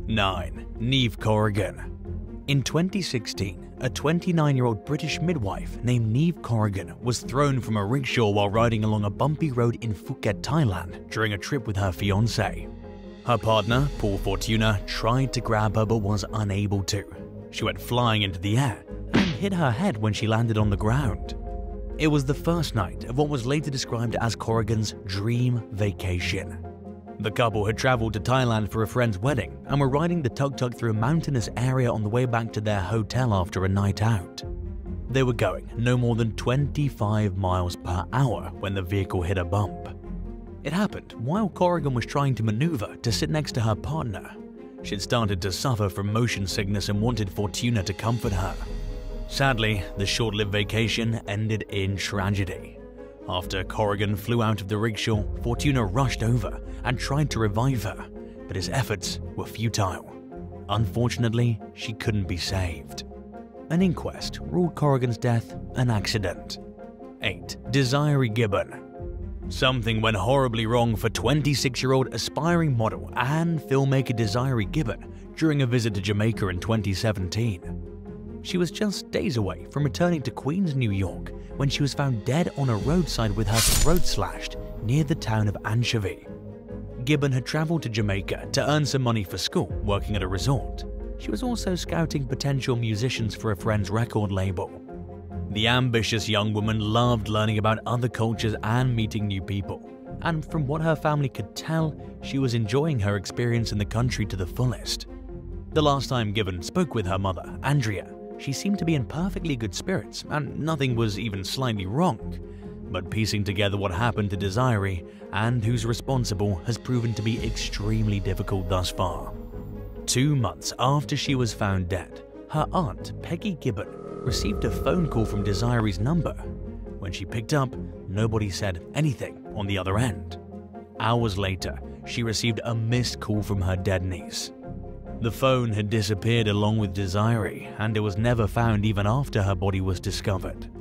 9. Neve Corrigan. In 2016, a 29-year-old British midwife named Neve Corrigan was thrown from a rickshaw while riding along a bumpy road in Phuket, Thailand during a trip with her fiancé. Her partner, Paul Fortuna, tried to grab her but was unable to. She went flying into the air and hit her head when she landed on the ground. It was the first night of what was later described as Corrigan's dream vacation. The couple had traveled to Thailand for a friend's wedding and were riding the tuk-tuk through a mountainous area on the way back to their hotel after a night out. They were going no more than 25 miles per hour when the vehicle hit a bump. It happened while Corrigan was trying to maneuver to sit next to her partner. She'd started to suffer from motion sickness and wanted Fortuna to comfort her. Sadly, the short-lived vacation ended in tragedy. After Corrigan flew out of the rickshaw, Fortuna rushed over and tried to revive her, but his efforts were futile. Unfortunately, she couldn't be saved. An inquest ruled Corrigan's death an accident. 8. Desiree Gibbon. Something went horribly wrong for 26-year-old aspiring model and filmmaker Desiree Gibbon during a visit to Jamaica in 2017. She was just days away from returning to Queens, New York, when she was found dead on a roadside with her throat slashed near the town of Anchovy. Gibbon had traveled to Jamaica to earn some money for school, working at a resort. She was also scouting potential musicians for a friend's record label. The ambitious young woman loved learning about other cultures and meeting new people, and from what her family could tell, she was enjoying her experience in the country to the fullest. The last time Gibbon spoke with her mother, Andrea, she seemed to be in perfectly good spirits and nothing was even slightly wrong. But piecing together what happened to Desiree and who's responsible has proven to be extremely difficult thus far. 2 months after she was found dead, her aunt, Peggy Gibbon, received a phone call from Desiree's number. When she picked up, nobody said anything on the other end. Hours later, she received a missed call from her dead niece. The phone had disappeared along with Desiree, and it was never found even after her body was discovered.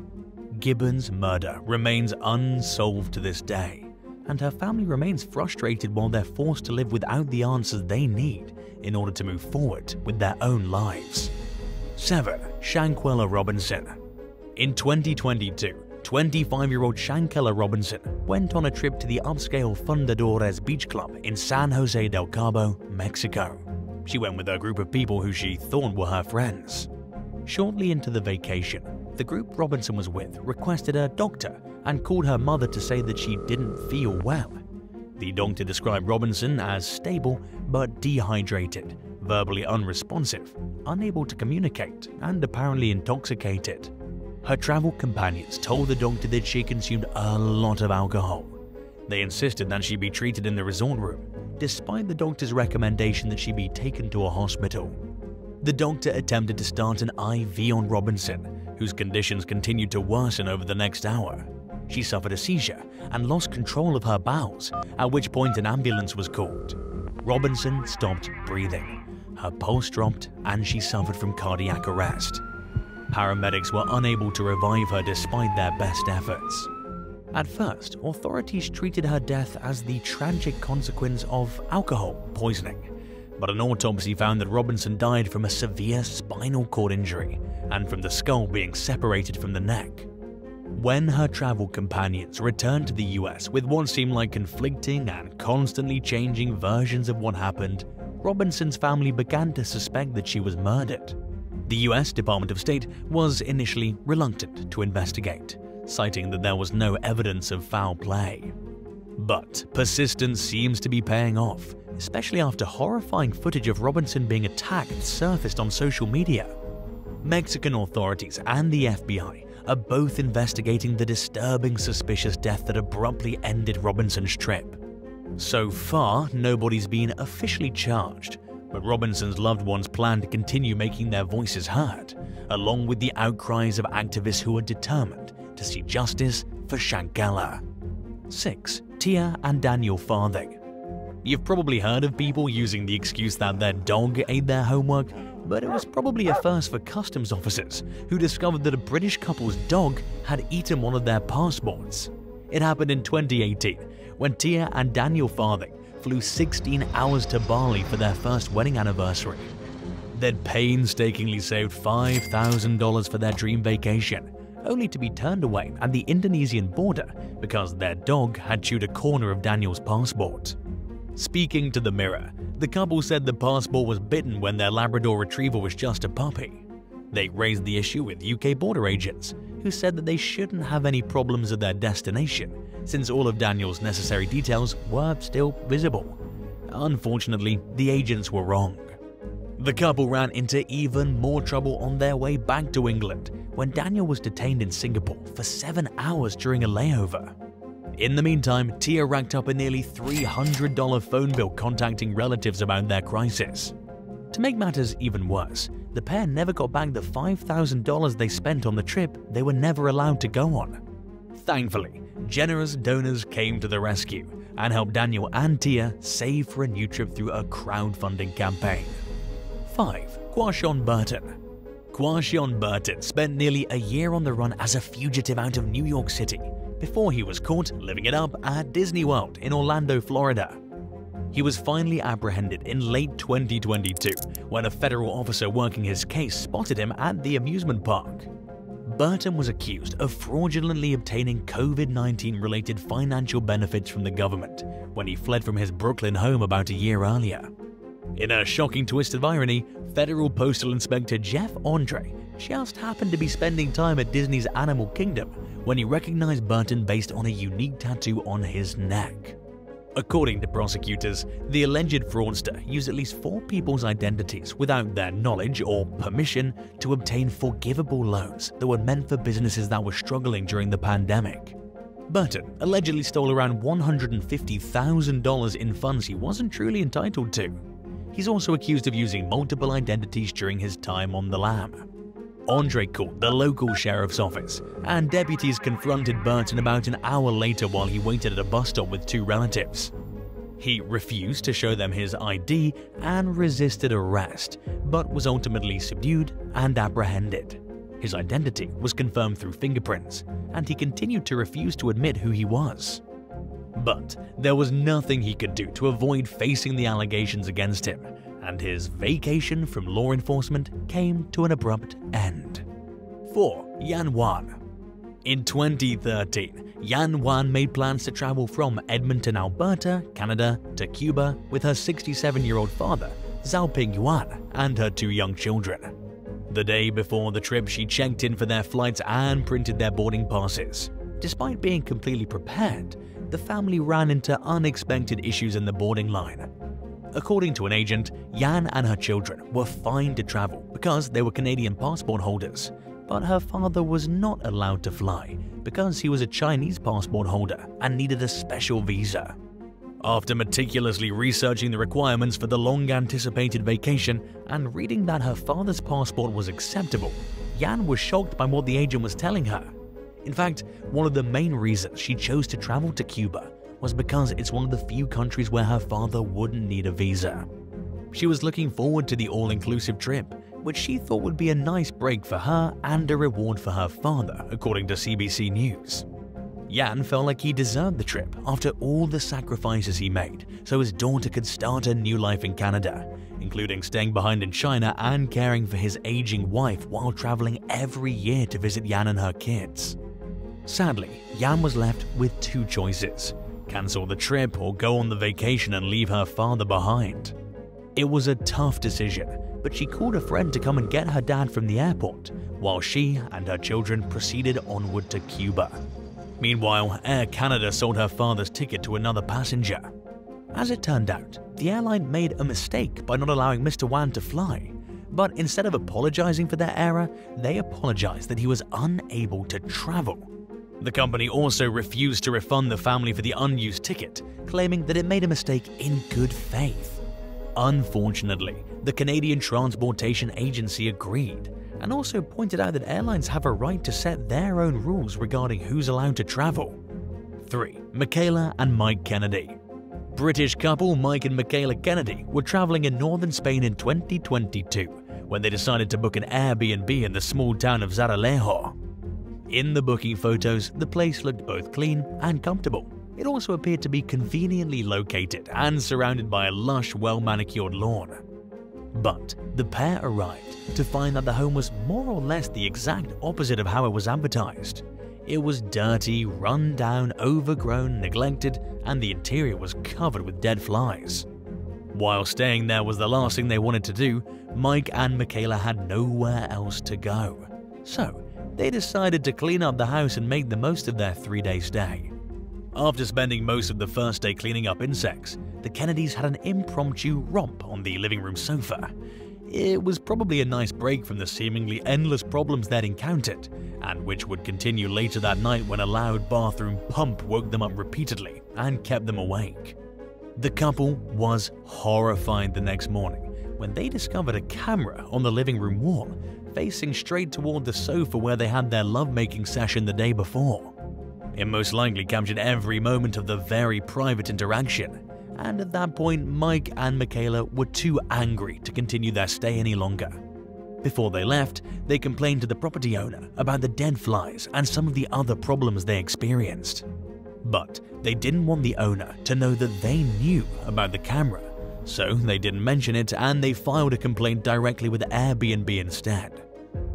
Gibbon's murder remains unsolved to this day, and her family remains frustrated while they're forced to live without the answers they need in order to move forward with their own lives. 7. Michaela Robinson. In 2022, 25-year-old Michaela Robinson went on a trip to the upscale Fundadores Beach Club in San Jose del Cabo, Mexico. She went with a group of people who she thought were her friends. Shortly into the vacation, the group Robinson was with requested a doctor and called her mother to say that she didn't feel well. The doctor described Robinson as stable but dehydrated, verbally unresponsive, unable to communicate, and apparently intoxicated. Her travel companions told the doctor that she consumed a lot of alcohol. They insisted that she be treated in the resort room, despite the doctor's recommendation that she be taken to a hospital. The doctor attempted to start an IV on Robinson, whose conditions continued to worsen over the next hour. She suffered a seizure and lost control of her bowels, at which point an ambulance was called. Robinson stopped breathing. Her pulse dropped and she suffered from cardiac arrest. Paramedics were unable to revive her despite their best efforts. At first, authorities treated her death as the tragic consequence of alcohol poisoning, but an autopsy found that Robinson died from a severe spinal cord injury and from the skull being separated from the neck. When her travel companions returned to the US with what seemed like conflicting and constantly changing versions of what happened, Robinson's family began to suspect that she was murdered. The US Department of State was initially reluctant to investigate, citing that there was no evidence of foul play. But persistence seems to be paying off, especially after horrifying footage of Robinson being attacked surfaced on social media. Mexican authorities and the FBI are both investigating the disturbing suspicious death that abruptly ended Robinson's trip. So far, nobody's been officially charged, but Robinson's loved ones plan to continue making their voices heard, along with the outcries of activists who are determined to see justice for Michaela. 6. Tia and Daniel Farthing. You've probably heard of people using the excuse that their dog ate their homework, but it was probably a first for customs officers who discovered that a British couple's dog had eaten one of their passports. It happened in 2018 when Tia and Daniel Farthing flew 16 hours to Bali for their first wedding anniversary. They'd painstakingly saved $5,000 for their dream vacation, only to be turned away at the Indonesian border because their dog had chewed a corner of Daniel's passport. Speaking to the Mirror, the couple said the passport was bitten when their Labrador Retriever was just a puppy. They raised the issue with UK border agents, who said that they shouldn't have any problems at their destination since all of Daniel's necessary details were still visible. Unfortunately, the agents were wrong. The couple ran into even more trouble on their way back to England when Daniel was detained in Singapore for 7 hours during a layover. In the meantime, Tia racked up a nearly $300 phone bill contacting relatives about their crisis. To make matters even worse, the pair never got back the $5,000 they spent on the trip they were never allowed to go on. Thankfully, generous donors came to the rescue and helped Daniel and Tia save for a new trip through a crowdfunding campaign. 5. Quash on Burton. Quash on Burton spent nearly a year on the run as a fugitive out of New York City before he was caught living it up at Disney World in Orlando, Florida. He was finally apprehended in late 2022 when a federal officer working his case spotted him at the amusement park. Burton was accused of fraudulently obtaining COVID-19 related financial benefits from the government when he fled from his Brooklyn home about a year earlier. In a shocking twist of irony, Federal Postal Inspector Jeff Andre just happened to be spending time at Disney's Animal Kingdom when he recognized Burton based on a unique tattoo on his neck. According to prosecutors, the alleged fraudster used at least 4 people's identities without their knowledge or permission to obtain forgivable loans that were meant for businesses that were struggling during the pandemic. Burton allegedly stole around $150,000 in funds he wasn't truly entitled to. He's also accused of using multiple identities during his time on the lam. Andre called the local sheriff's office, and deputies confronted Burton about an hour later while he waited at a bus stop with 2 relatives. He refused to show them his ID and resisted arrest, but was ultimately subdued and apprehended. His identity was confirmed through fingerprints, and he continued to refuse to admit who he was. But there was nothing he could do to avoid facing the allegations against him, and his vacation from law enforcement came to an abrupt end. 4. Yanwar. In 2013, Yanwar made plans to travel from Edmonton, Alberta, Canada, to Cuba with her 67-year-old father, Xiaoping Yuan, and her 2 young children. The day before the trip, she checked in for their flights and printed their boarding passes. Despite being completely prepared, the family ran into unexpected issues in the boarding line. According to an agent, Yan and her children were fine to travel because they were Canadian passport holders, but her father was not allowed to fly because he was a Chinese passport holder and needed a special visa. After meticulously researching the requirements for the long-anticipated vacation and reading that her father's passport was acceptable, Yan was shocked by what the agent was telling her. In fact, one of the main reasons she chose to travel to Cuba was because it's one of the few countries where her father wouldn't need a visa. She was looking forward to the all-inclusive trip, which she thought would be a nice break for her and a reward for her father, according to CBC News. Yan felt like he deserved the trip after all the sacrifices he made so his daughter could start a new life in Canada, including staying behind in China and caring for his aging wife while traveling every year to visit Yan and her kids. Sadly, Yan was left with 2 choices: cancel the trip or go on the vacation and leave her father behind. It was a tough decision, but she called a friend to come and get her dad from the airport, while she and her children proceeded onward to Cuba. Meanwhile, Air Canada sold her father's ticket to another passenger. As it turned out, the airline made a mistake by not allowing Mr. Wan to fly, but instead of apologizing for their error, they apologized that he was unable to travel. The company also refused to refund the family for the unused ticket, claiming that it made a mistake in good faith. Unfortunately, the Canadian Transportation Agency agreed, and also pointed out that airlines have a right to set their own rules regarding who's allowed to travel. 3. Michaela and Mike Kennedy. British couple Mike and Michaela Kennedy were traveling in northern Spain in 2022 when they decided to book an Airbnb in the small town of Zaralejo. In the booking photos, the place looked both clean and comfortable, It also appeared to be conveniently located and surrounded by a lush, well-manicured lawn. But the pair arrived to find that the home was more or less the exact opposite of how it was advertised. It was dirty, run down, overgrown, neglected, and the interior was covered with dead flies. While staying there was the last thing they wanted to do, Mike and Michaela had nowhere else to go. So they decided to clean up the house and make the most of their 3-day stay. After spending most of the first day cleaning up insects, the Kennedys had an impromptu romp on the living room sofa. It was probably a nice break from the seemingly endless problems they'd encountered, and which would continue later that night when a loud bathroom pump woke them up repeatedly and kept them awake. The couple was horrified the next morning when they discovered a camera on the living room wall facing straight toward the sofa where they had their lovemaking session the day before. It most likely captured every moment of the very private interaction, and at that point Mike and Michaela were too angry to continue their stay any longer. Before they left, they complained to the property owner about the dead flies and some of the other problems they experienced. But they didn't want the owner to know that they knew about the camera, so they didn't mention it and they filed a complaint directly with Airbnb instead.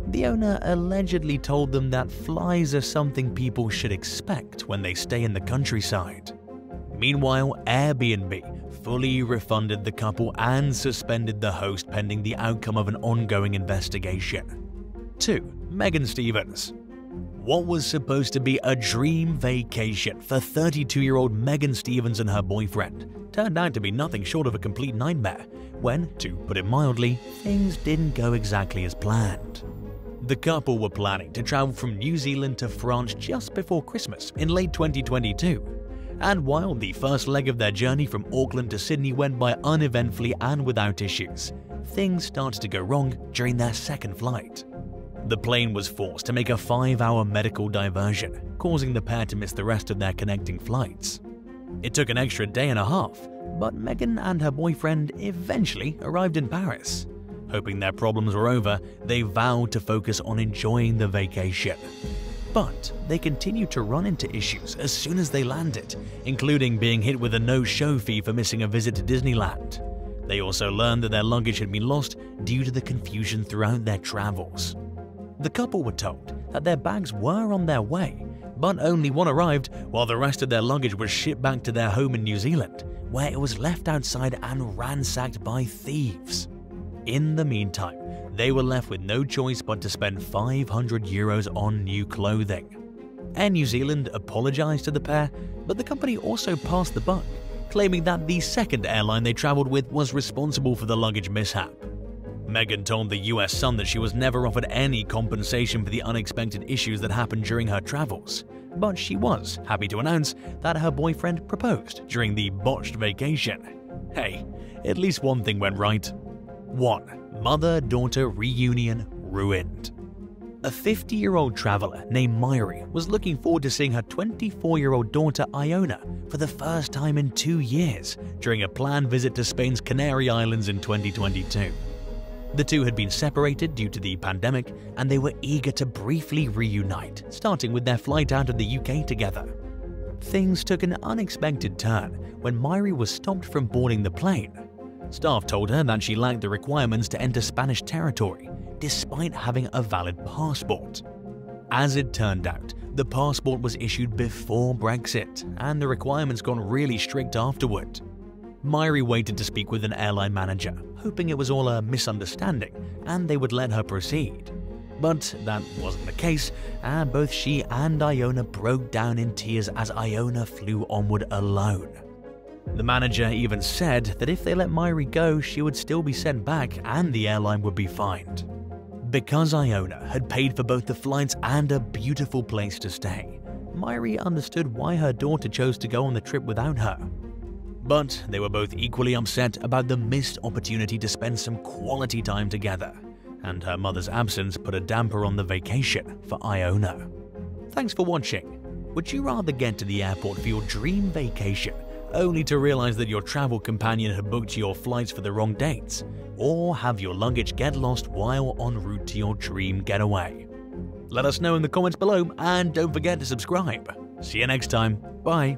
The owner allegedly told them that flies are something people should expect when they stay in the countryside. Meanwhile, Airbnb fully refunded the couple and suspended the host pending the outcome of an ongoing investigation. 2. Megan Stevens. What was supposed to be a dream vacation for 32-year-old Megan Stevens and her boyfriend turned out to be nothing short of a complete nightmare when, to put it mildly, things didn't go exactly as planned. The couple were planning to travel from New Zealand to France just before Christmas in late 2022. And while the first leg of their journey from Auckland to Sydney went by uneventfully and without issues, things started to go wrong during their second flight. The plane was forced to make a 5-hour medical diversion, causing the pair to miss the rest of their connecting flights. It took an extra day and a half, but Megan and her boyfriend eventually arrived in Paris. Hoping their problems were over, they vowed to focus on enjoying the vacation. But they continued to run into issues as soon as they landed, including being hit with a no-show fee for missing a visit to Disneyland. They also learned that their luggage had been lost due to the confusion throughout their travels. The couple were told that their bags were on their way, but only one arrived while the rest of their luggage was shipped back to their home in New Zealand, where it was left outside and ransacked by thieves. In the meantime, they were left with no choice but to spend €500 on new clothing. Air New Zealand apologized to the pair, but the company also passed the buck, claiming that the second airline they traveled with was responsible for the luggage mishap. Megan told the US Sun that she was never offered any compensation for the unexpected issues that happened during her travels, but she was happy to announce that her boyfriend proposed during the botched vacation. Hey, at least one thing went right. 1. Mother-daughter reunion ruined. A 50-year-old traveler named Myri was looking forward to seeing her 24-year-old daughter Iona for the first time in 2 years during a planned visit to Spain's Canary Islands in 2022. The two had been separated due to the pandemic, and they were eager to briefly reunite, starting with their flight out of the UK together. Things took an unexpected turn when Myri was stopped from boarding the plane. Staff told her that she lacked the requirements to enter Spanish territory, despite having a valid passport. As it turned out, the passport was issued before Brexit, and the requirements got really strict afterward. Myri waited to speak with an airline manager, hoping it was all a misunderstanding and they would let her proceed. But that wasn't the case, and both she and Iona broke down in tears as Iona flew onward alone. The manager even said that if they let Myri go, she would still be sent back and the airline would be fined. Because Iona had paid for both the flights and a beautiful place to stay, Myri understood why her daughter chose to go on the trip without her. But they were both equally upset about the missed opportunity to spend some quality time together, and her mother's absence put a damper on the vacation for Iona. Thanks for watching. Would you rather get to the airport for your dream vacation only to realize that your travel companion had booked your flights for the wrong dates, or have your luggage get lost while en route to your dream getaway? Let us know in the comments below, and don't forget to subscribe. See you next time. Bye.